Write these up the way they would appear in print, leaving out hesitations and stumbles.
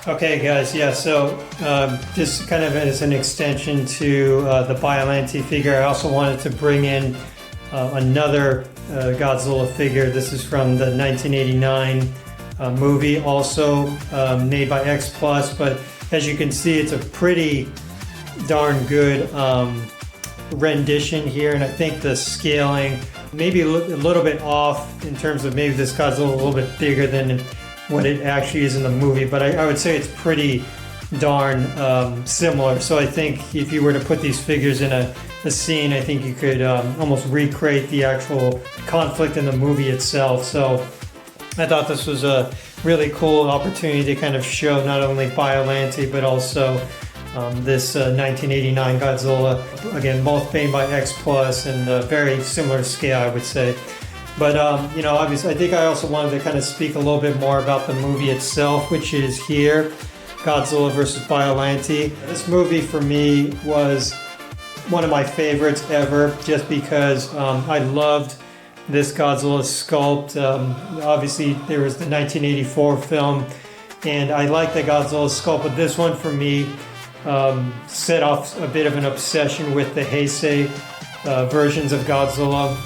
Okay, guys, yeah, so this kind of is an extension to the Biollante figure. I also wanted to bring in another Godzilla figure. This is from the 1989 movie, also made by X Plus, but as you can see, it's a pretty darn good rendition here, and I think the scaling maybe a little bit off in terms of maybe this Godzilla a little bit bigger than what it actually is in the movie, but I would say it's pretty darn similar. So I think if you were to put these figures in a scene, I think you could almost recreate the actual conflict in the movie itself. So I thought this was a really cool opportunity to kind of show not only Biollante but also this 1989 Godzilla. Again, both made by X Plus and very similar scale, I would say. But, obviously, I think I also wanted to kind of speak a little bit more about the movie itself, which is here, Godzilla vs. Biollante. This movie, for me, was one of my favorites ever, just because I loved this Godzilla sculpt. Obviously, there was the 1984 film, and I liked the Godzilla sculpt, but this one, for me, set off a bit of an obsession with the Heisei versions of Godzilla.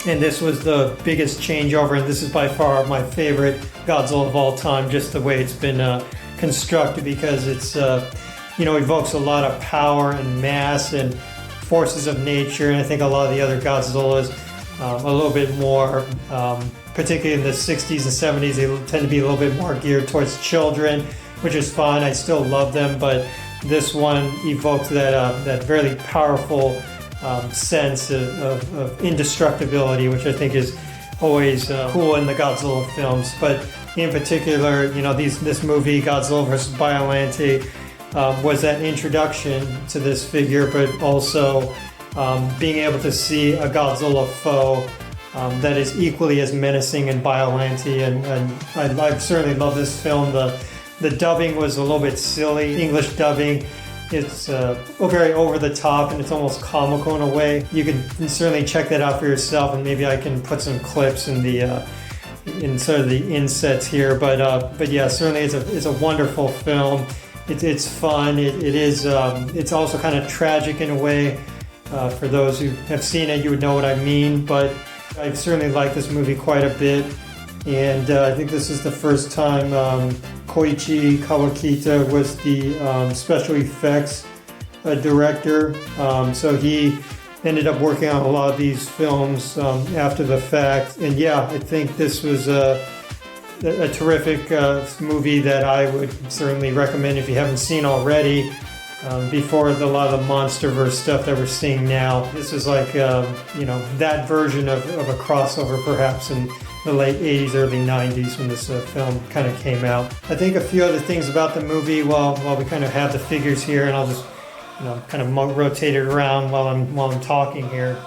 And this was the biggest changeover, and this is by far my favorite Godzilla of all time, just the way it's been constructed, because it's, evokes a lot of power and mass and forces of nature, and I think a lot of the other Godzillas a little bit more, particularly in the 60s and 70s, they tend to be a little bit more geared towards children, which is fine. I still love them, but this one evoked that very powerful sense of indestructibility, which I think is always cool in the Godzilla films. But in particular, this movie, Godzilla vs. Biollante, was that introduction to this figure, but also being able to see a Godzilla foe that is equally as menacing in Biollante. And I certainly love this film. The dubbing was a little bit silly, English dubbing. It's very over the top, and it's almost comical in a way. You can certainly check that out for yourself, and maybe I can put some clips in the in sort of the insets here. But yeah, certainly it's a wonderful film. It's fun. It's also kind of tragic in a way. For those who have seen it, you would know what I mean. But I certainly like this movie quite a bit, and I think this is the first time Koichi Kawakita was the special effects director. So he ended up working on a lot of these films after the fact. And yeah, I think this was a terrific movie that I would certainly recommend if you haven't seen already. Before a lot of the MonsterVerse stuff that we're seeing now. This is like, that version of a crossover perhaps in the late 80s, early 90s when this film kind of came out. I think a few other things about the movie while we kind of have the figures here, and I'll just kind of rotate it around while I'm talking here.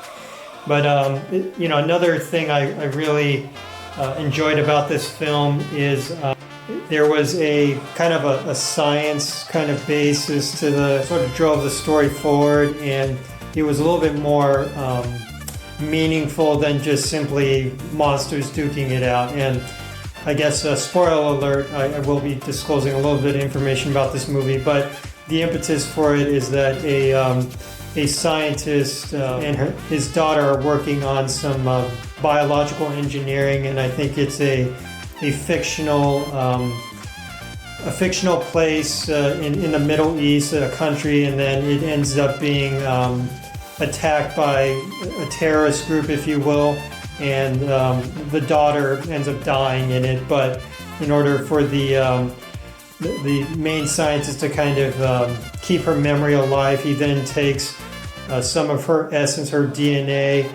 But another thing I really enjoyed about this film is there was a kind of a science kind of basis to the sort of drove the story forward, and it was a little bit more meaningful than just simply monsters duking it out. And I guess spoiler alert, I will be disclosing a little bit of information about this movie, but the impetus for it is that a scientist and his daughter are working on some biological engineering, and I think it's a fictional place in the Middle East, a country, and then it ends up being attacked by a terrorist group, if you will, and the daughter ends up dying in it. But in order for the main scientist to kind of keep her memory alive, he then takes some of her essence, her DNA,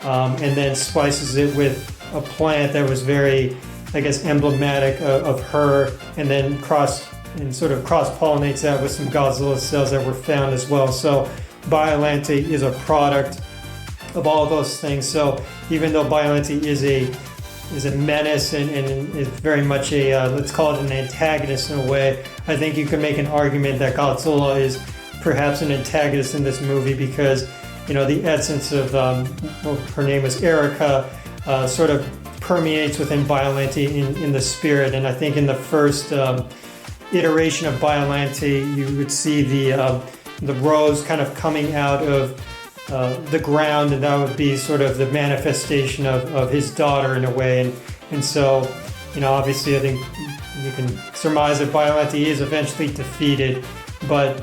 and then splices it with a plant that was very, I guess, emblematic of her, and then sort of cross-pollinates that with some Godzilla cells that were found as well. So Biollante is a product of all those things. So even though Biollante is a menace and is very much let's call it an antagonist in a way, I think you can make an argument that Godzilla is perhaps an antagonist in this movie, because the essence of her name is Erica, sort of permeates within Biollante in the spirit. And I think in the first iteration of Biollante, you would see the rose kind of coming out of the ground, and that would be sort of the manifestation of his daughter in a way. And so, obviously I think you can surmise that Biollante is eventually defeated, but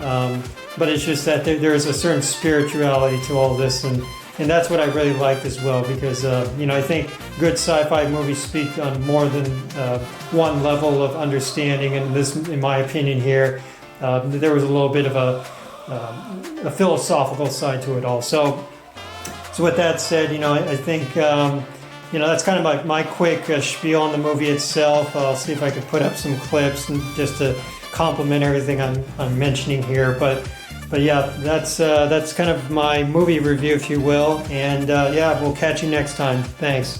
it's just that there is a certain spirituality to all this, and that's what I really liked as well, because I think good sci-fi movies speak on more than one level of understanding, and this, in my opinion here, there was a little bit of a philosophical side to it all. So with that said, I think that's kind of my quick spiel on the movie itself. I'll see if I can put up some clips and just to complement everything I'm mentioning here. But yeah, that's kind of my movie review, if you will. And we'll catch you next time. Thanks.